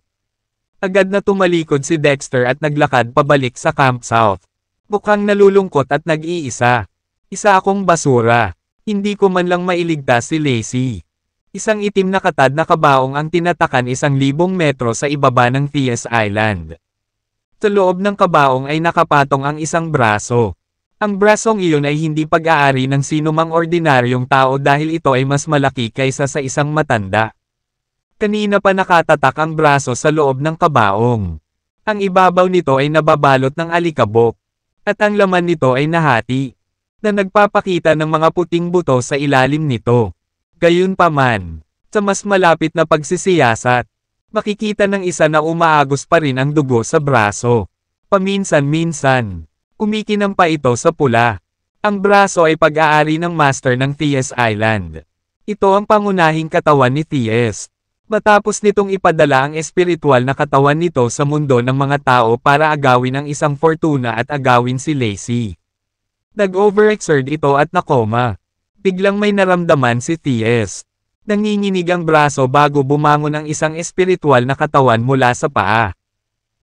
Agad na tumalikod si Dexter at naglakad pabalik sa Camp South. Mukhang nalulungkot at nag-iisa. Isa akong basura. Hindi ko man lang mailigtas si Lacey. Isang itim na katad na kabaong ang tinatakan 1,000 metro sa ibaba ng Thies Island. Sa loob ng kabaong ay nakapatong ang isang braso. Ang brasong iyon ay hindi pag-aari ng sinumang ordinaryong tao dahil ito ay mas malaki kaysa sa isang matanda. Kanina pa nakatatak ang braso sa loob ng kabaong. Ang ibabaw nito ay nababalot ng alikabok. At ang laman nito ay nahati, na nagpapakita ng mga puting buto sa ilalim nito. Gayunpaman, sa mas malapit na pagsisiyasat, makikita ng isa na umaagos pa rin ang dugo sa braso. Paminsan-minsan, kumikinang pa ito sa pula. Ang braso ay pag-aari ng master ng Thies Island. Ito ang pangunahing katawan ni Thies. Matapos nitong ipadala ang espiritual na katawan nito sa mundo ng mga tao para agawin ang isang fortuna at agawin si Lacey. Nag-overexert ito at nakoma. Biglang may naramdaman si Thies. Nanginginig ang braso bago bumangon ang isang espiritual na katawan mula sa paa.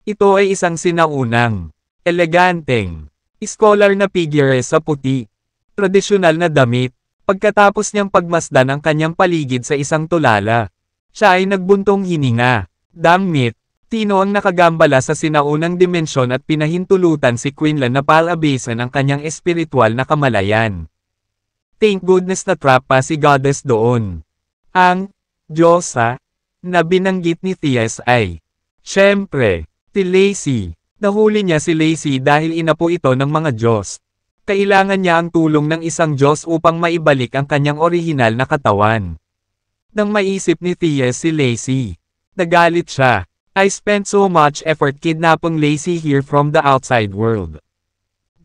Ito ay isang sinaunang, eleganteng, scholar na figure sa puti. Tradisyonal na damit. Pagkatapos niyang pagmasdan ang kanyang paligid sa isang tulala, siya ay nagbuntong hininga. Damit. Tino ang nakagambala sa sinaunang dimensyon at pinahintulutan si Quinlan na palabasan ang kanyang espiritual na kamalayan. Thank goodness na trap pa si Goddess doon. Ang Diyosa na binanggit ni Thies ay, syempre, si Lacey. Nahuli niya si Lacey dahil inapo ito ng mga Diyos. Kailangan niya ang tulong ng isang Diyos upang maibalik ang kanyang orihinal na katawan. Nang maisip ni Thies si Lacey, nagalit siya. I spent so much effort kidnapping Lacey here from the outside world.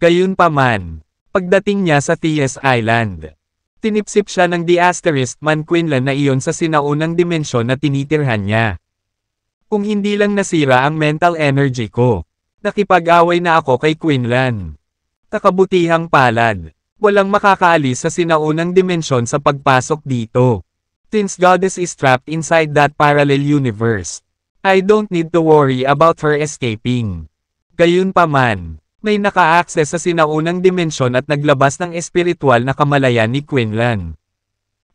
Gayunpaman, pagdating niya sa Thies Island, tinipsip siya ng the asterisk man Quinlan na iyon sa sinaunang dimensyon na tinitirhan niya. Kung hindi lang nasira ang mental energy ko, nakipag-away na ako kay Quinlan. Kakabutihang palad, walang makakaalis sa sinaunang dimensyon sa pagpasok dito. Since Goddess is trapped inside that parallel universe, I don't need to worry about her escaping. Gayunpaman, may naka-access sa sinaunang dimensyon at naglabas ng espiritual na kamalayan ni Quinlan.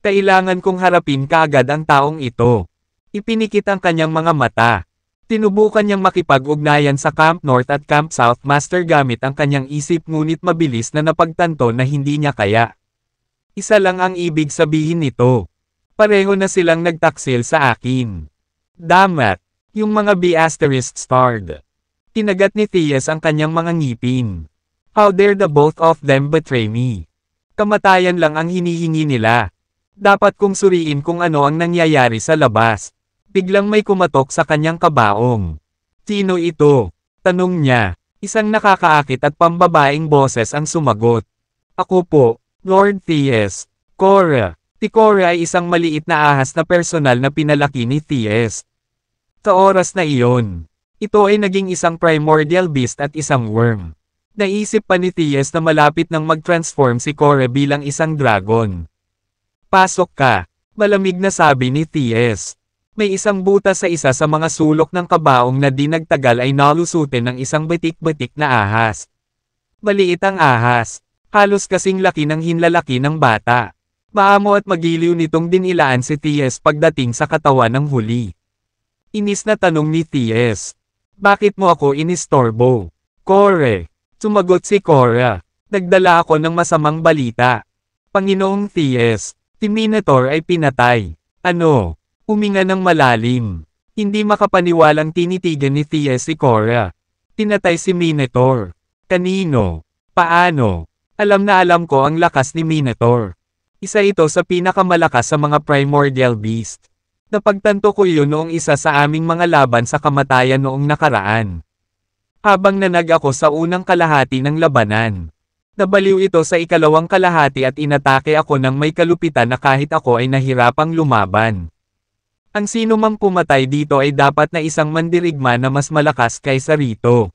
Kailangan kong harapin kaagad ang taong ito. Ipinikit ang kanyang mga mata. Tinubukan niyang makipag-ugnayan sa Camp North at Camp South Master gamit ang kanyang isip ngunit mabilis na napagtanto na hindi niya kaya. Isa lang ang ibig sabihin nito. Pareho na silang nagtaksil sa akin. Damat, yung mga B** starred. Tinagat ni Thies ang kanyang mga ngipin. How dare the both of them betray me? Kamatayan lang ang hinihingi nila. Dapat kong suriin kung ano ang nangyayari sa labas. Biglang may kumatok sa kanyang kabaong. Sino ito? Tanong niya. Isang nakakaakit at pambabaeng boses ang sumagot. Ako po, Lord Thies. Cora. Si Cora ay isang maliit na ahas na personal na pinalaki ni Thies. Sa oras na iyon, ito ay naging isang primordial beast at isang worm. Naisip pa ni Thies na malapit nang mag-transform si Cora bilang isang dragon. Pasok ka, malamig na sabi ni Thies. May isang butas sa isa sa mga sulok ng kabaong na di nagtagal ay nalusutin ng isang batik-batik na ahas. Maliit ang ahas, halos kasing laki ng hinlalaki ng bata. Maamo at magiliw nitong dinilaan si T.S. pagdating sa katawan ng huli. Inis na tanong ni T.S. Bakit mo ako inistorbo? Kore. Sumagot si Korra. Nagdala ako ng masamang balita. Panginoong T.S. Si Minotaur ay pinatay. Ano? Huminga ng malalim. Hindi makapaniwalang tinitigan ni T.S. si Korra. Pinatay si Minotaur. Kanino? Paano? Alam na alam ko ang lakas ni Minotaur. Isa ito sa pinakamalakas sa mga primordial beast. Napagtanto ko yun noong isa sa aming mga laban sa kamatayan noong nakaraan. Habang nanag ako sa unang kalahati ng labanan. Nabaliw ito sa ikalawang kalahati at inatake ako ng may kalupitan na kahit ako ay nahirapang lumaban. Ang sino mang pumatay dito ay dapat na isang mandirigma na mas malakas kaysa rito.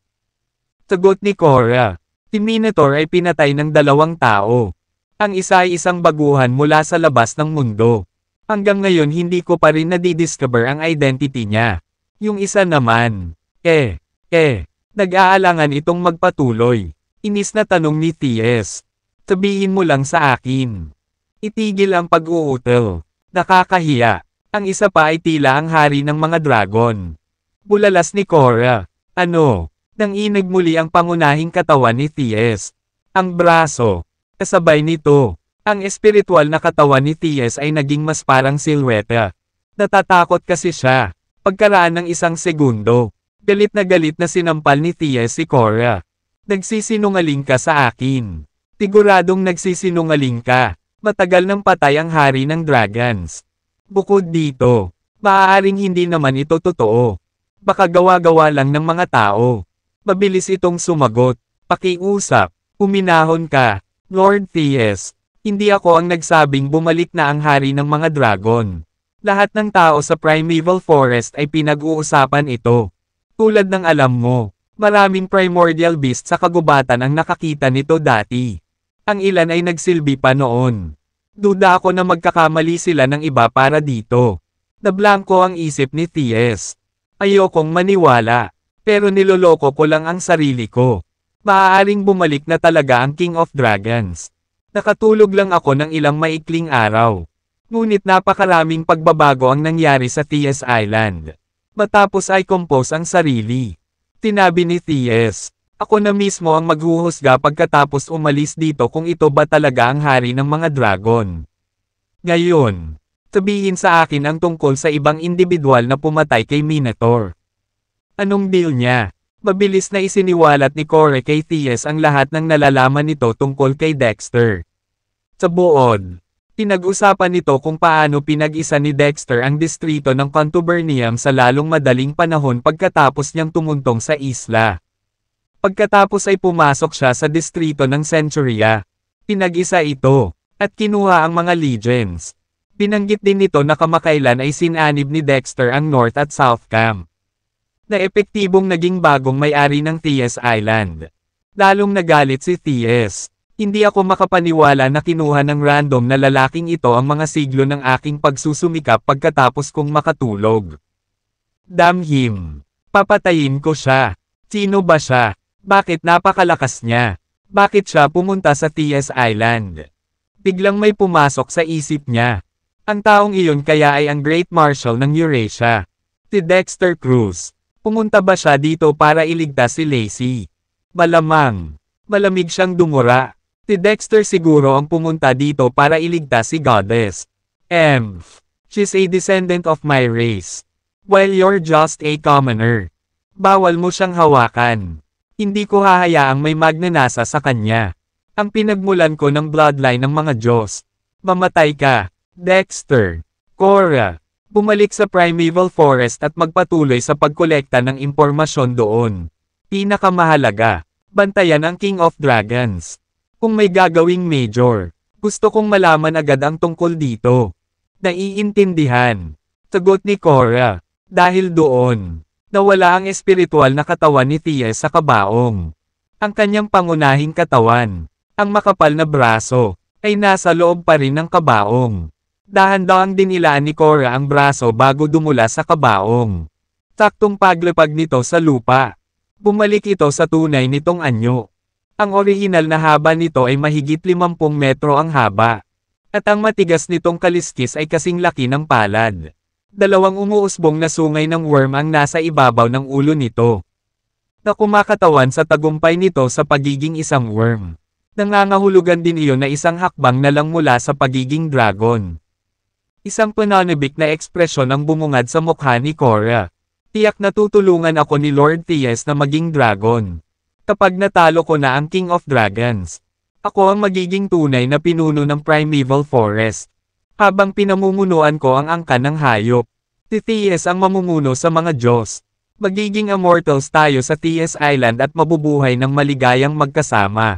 Sagot ni Korra. Si Minotaur ay pinatay ng 2 tao. Ang isa ay isang baguhan mula sa labas ng mundo. Hanggang ngayon hindi ko pa rin nadidiscover ang identity niya. Yung isa naman, nag-aalangan itong magpatuloy. Inis na tanong ni T.S. Sabihin mo lang sa akin. Itigil ang pag-uutal. Nakakahiya. Ang isa pa ay tila ang hari ng mga dragon. Bulalas ni Korra. Ano? Nanginig muli ang pangunahing katawan ni T.S. Ang braso. Kasabay nito, ang espiritual na katawan ni T.S. ay naging mas parang silweta. Natatakot kasi siya. Pagkaraan ng 1 segundo, galit na sinampal ni T.S. si Korra. Nagsisinungaling ka sa akin. Siguradong nagsisinungaling ka. Matagal nang patay ang hari ng dragons. Bukod dito, maaaring hindi naman ito totoo. Baka gawa-gawa lang ng mga tao. Mabilis itong sumagot. Pakiusap. Uminahon ka. Lord T.S. Hindi ako ang nagsabing bumalik na ang hari ng mga dragon. Lahat ng tao sa Primeval Forest ay pinag-uusapan ito. Tulad ng alam mo, maraming primordial beast sa kagubatan ang nakakita nito dati. Ang ilan ay nagsilbi pa noon. Duda ako na magkakamali sila ng iba para dito. Nablangko ang isip ni T.S. Ayokong maniwala. Pero niloloko ko lang ang sarili ko. Maaaring bumalik na talaga ang King of Dragons. Nakatulog lang ako ng ilang maikling araw. Ngunit napakaraming pagbabago ang nangyari sa T.S. Island. Matapos ay compose ang sarili. Tinabi ni T.S. Ako na mismo ang maghuhusga pagkatapos umalis dito kung ito ba talaga ang hari ng mga dragon. Ngayon, sabihin sa akin ang tungkol sa ibang individual na pumatay kay Minotaur. Anong deal niya? Mabilis na isiniwalat ni Korra kay T.S. ang lahat ng nalalaman nito tungkol kay Dexter. Sa buod, pinag-usapan nito kung paano pinag-isa ni Dexter ang distrito ng Contubernium sa lalong madaling panahon pagkatapos niyang tumuntong sa isla. Pagkatapos ay pumasok siya sa distrito ng Centuria. Pinag-isa ito, at kinuha ang mga legends. Binanggit din nito na kamakailan ay sinanib ni Dexter ang North at South Camp. Na epektibong naging bagong may-ari ng T.S. Island. Lalong nagalit si T.S. Hindi ako makapaniwala na kinuha ng random na lalaking ito ang mga siglo ng aking pagsusumikap pagkatapos kong makatulog. Damn him. Papatayin ko siya. Sino ba siya? Bakit napakalakas niya? Bakit siya pumunta sa T.S. Island? Biglang may pumasok sa isip niya. Ang taong iyon kaya ay ang Great Marshal ng Eurasia. Si Dexter Cruz. Pumunta ba siya dito para iligtas si Lacey? Malamang. Malamig siyang dumura. Si Dexter siguro ang pumunta dito para iligtas si Goddess. She's a descendant of my race. While you're just a commoner. Bawal mo siyang hawakan. Hindi ko hahayaang may magnanasa sa kanya. Ang pinagmulan ko ng bloodline ng mga Diyos. Mamatay ka, Dexter. Korra. Bumalik sa Primeval Forest at magpatuloy sa pagkolekta ng impormasyon doon. Pinakamahalaga, bantayan ang King of Dragons. Kung may gagawing major, gusto kong malaman agad ang tungkol dito. Naiintindihan. Sagot ni Korra. Dahil doon, nawala ang espiritual na katawan ni T.S. sa kabaong. Ang kanyang pangunahing katawan, ang makapal na braso, ay nasa loob pa rin ng kabaong. Dahan-dahang dinilaan ni Korra ang braso bago dumula sa kabaong. Saktong paglapag nito sa lupa. Bumalik ito sa tunay nitong anyo. Ang orihinal na haba nito ay mahigit 50 metro ang haba. At ang matigas nitong kaliskis ay kasing laki ng palad. Dalawang umuusbong na sungay ng worm ang nasa ibabaw ng ulo nito, na kumakatawan sa tagumpay nito sa pagiging isang worm. Nangangahulugan din iyon na isang hakbang na lang mula sa pagiging dragon. Isang pananabik na ekspresyon ang bumungad sa mukha ni Korra. Tiyak na tutulungan ako ni Lord Theus na maging dragon. Kapag natalo ko na ang King of Dragons, ako ang magiging tunay na pinuno ng Primeval Forest. Habang pinamumunuan ko ang angkan ng hayop, si Theus ang mamumuno sa mga Diyos. Magiging immortals tayo sa Theus Island at mabubuhay ng maligayang magkasama.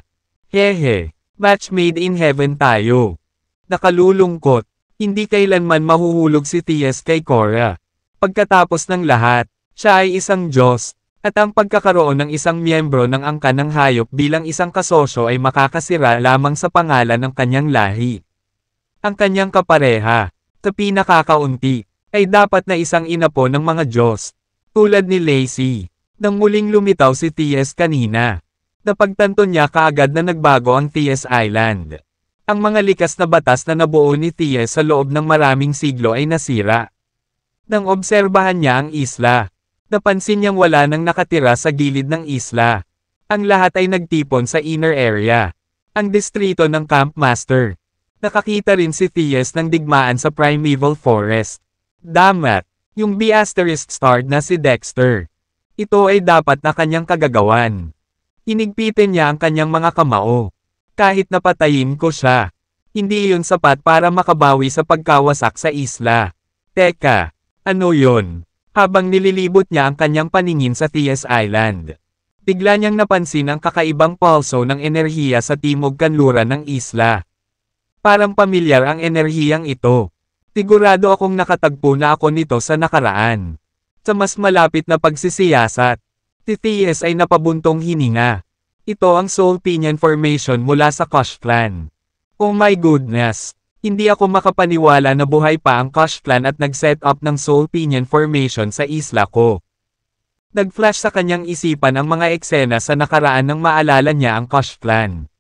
Hehe, match made in heaven tayo. Nakalulungkot, hindi kailanman mahuhulog si Theus kay Korra. Pagkatapos ng lahat, siya ay isang Diyos, at ang pagkakaroon ng isang miyembro ng angkan ng hayop bilang isang kasosyo ay makakasira lamang sa pangalan ng kanyang lahi. Ang kanyang kapareha, sa pinakakaunti, ay dapat na isang inapo ng mga Diyos. Tulad ni Lacey, nang muling lumitaw si Theus kanina. Napagtanto niya kaagad na nagbago ang Theus Island. Ang mga likas na batas na nabuo ni Theus sa loob ng maraming siglo ay nasira. Nang obserbahan niya ang isla, napansin niyang wala nang nakatira sa gilid ng isla. Ang lahat ay nagtipon sa inner area, ang distrito ng Camp Master. Nakakita rin si Theus ng digmaan sa Primeval Forest. Damat! Yung B***starred na si Dexter. Ito ay dapat na kanyang kagagawan. Hinigpitin niya ang kanyang mga kamao. Kahit napatayin ko siya, hindi iyon sapat para makabawi sa pagkawasak sa isla. Teka, ano yun? Habang nililibot niya ang kanyang paningin sa Theus Island, bigla niyang napansin ang kakaibang pulso ng enerhiya sa timog kanluran ng isla. Parang pamilyar ang enerhiyang ito. Sigurado akong nakatagpo na ako nito sa nakaraan. Sa mas malapit na pagsisiyasat, si Theus ay napabuntong hininga. Ito ang Soul Pinion Formation mula sa Kosh Clan. Oh my goodness! Hindi ako makapaniwala na buhay pa ang Kosh Clan at nag-set up ng Soul Pinion Formation sa isla ko. Nag-flash sa kanyang isipan ang mga eksena sa nakaraan nang maalala niya ang Kosh Clan.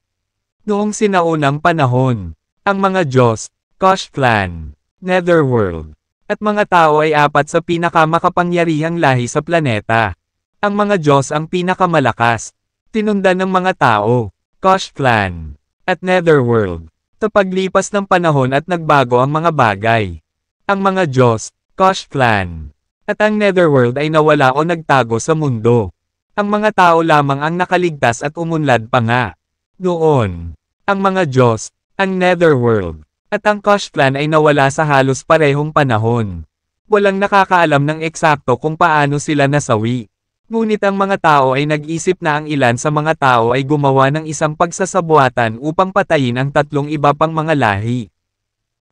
Noong sinaunang panahon, ang mga Diyos, Kosh Clan, Netherworld, at mga tao ay apat sa pinakamakapangyarihang lahi sa planeta. Ang mga Diyos ang pinakamalakas, tinundan ng mga tao, Kosh Clan, at Netherworld. Sa paglipas ng panahon at nagbago ang mga bagay. Ang mga Diyos, Kosh Clan, at ang Netherworld ay nawala o nagtago sa mundo. Ang mga tao lamang ang nakaligtas at umunlad pa nga. Noon, ang mga Diyos, ang Netherworld, at ang Kosh Clan ay nawala sa halos parehong panahon. Walang nakakaalam ng eksakto kung paano sila nasawi. Ngunit ang mga tao ay nag-isip na ang ilan sa mga tao ay gumawa ng isang pagsasabuatan upang patayin ang tatlong iba pang mga lahi.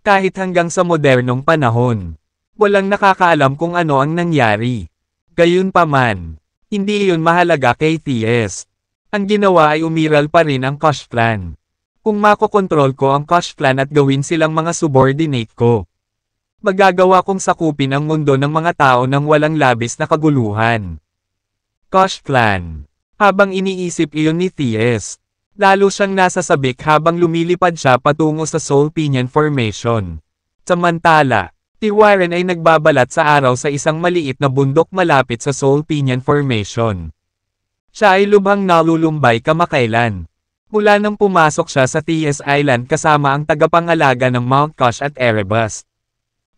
Kahit hanggang sa modernong panahon, walang nakakaalam kung ano ang nangyari. Gayunpaman, hindi iyon mahalaga kay Theus. Ang ginawa ay umiral pa rin ang Kosh Clan. Kung makokontrol ko ang Kosh Clan at gawin silang mga subordinate ko, magagawa kong sakupin ang mundo ng mga tao nang walang labis na kaguluhan. Kosh Clan. Habang iniisip iyon ni Theus, lalo siyang nasasabik habang lumilipad siya patungo sa Soul Pinion Formation. Samantala, si Warren ay nagbabalat sa araw sa isang maliit na bundok malapit sa Soul Pinion Formation. Siya ay lubhang nalulumbay kamakailan. Mula nang pumasok siya sa Theus Island kasama ang tagapangalaga ng Mount Kosh at Erebus.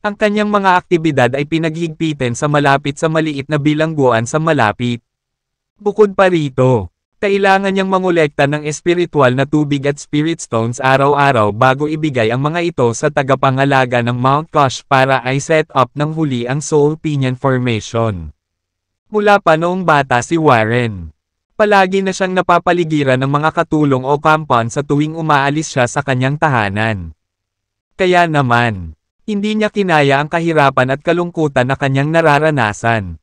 Ang kanyang mga aktibidad ay pinaghigpitin sa malapit sa maliit na bilangguan sa malapit. Bukod pa rito, kailangan niyang mangolekta ng espiritual na tubig at spirit stones araw-araw bago ibigay ang mga ito sa tagapangalaga ng Mount Kosh para ay set up ng huli ang Soul Pinion Formation. Mula pa noong bata si Warren, palagi na siyang napapaligiran ng mga katulong o kampon sa tuwing umaalis siya sa kanyang tahanan. Kaya naman, hindi niya kinaya ang kahirapan at kalungkutan na kanyang nararanasan.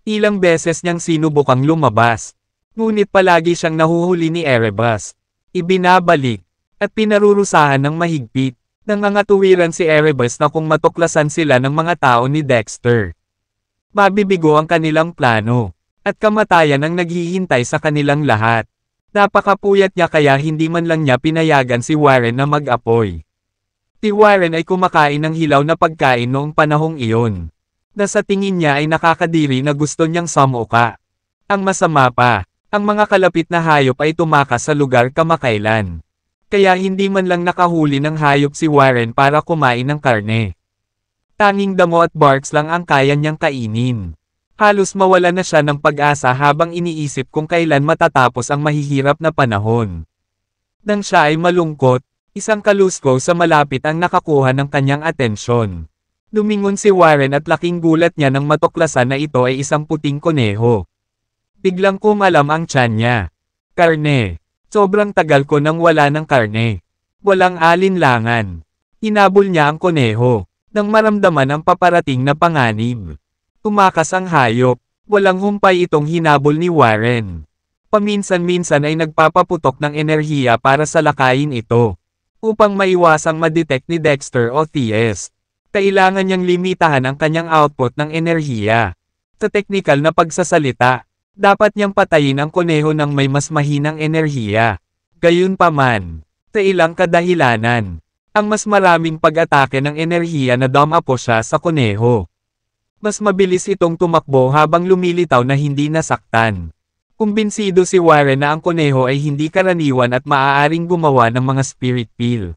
Ilang beses niyang sinubukang lumabas, ngunit palagi siyang nahuhuli ni Erebus. Ibinabalik, at pinarurusahan ng mahigpit. Nangangatuwiran si Erebus na kung matuklasan sila ng mga tao ni Dexter, mabibigo ang kanilang plano, at kamatayan ang naghihintay sa kanilang lahat. Napakapuyat niya kaya hindi man lang niya pinayagan si Warren na mag-apoy. Si Warren ay kumakain ng hilaw na pagkain noong panahong iyon. Na sa tingin niya ay nakakadiri na gusto niyang sumuka. Ang masama pa, ang mga kalapit na hayop ay tumakas sa lugar kamakailan. Kaya hindi man lang nakahuli ng hayop si Warren para kumain ng karne. Tanging damo at barks lang ang kaya niyang kainin. Halos mawala na siya ng pag-asa habang iniisip kung kailan matatapos ang mahihirap na panahon. Nang siya ay malungkot, isang kalusko sa malapit ang nakakuha ng kanyang atensyon. Lumingon si Warren at laking gulat niya nang matuklasan na ito ay isang puting kuneho. Biglang kumalam ang tiyan niya. Karne. Sobrang tagal ko nang wala ng karne. Walang alinlangan. Hinabol niya ang kuneho, nang maramdaman ang paparating na panganib. Tumakas ang hayop. Walang humpay itong hinabol ni Warren. Paminsan-minsan ay nagpapaputok ng enerhiya para salakayin ito. Upang maiwasang madetect ni Dexter o Thies. Kailangan niyang limitahan ang kanyang output ng enerhiya. Sa teknikal na pagsasalita, dapat niyang patayin ang kuneho ng may mas mahinang enerhiya. Gayunpaman, sa ilang kadahilanan, ang mas maraming pag-atake ng enerhiya na dumapo siya sa kuneho. Mas mabilis itong tumakbo habang lumilitaw na hindi nasaktan. Kumbinsido si Warren na ang kuneho ay hindi karaniwan at maaaring gumawa ng mga spirit pill.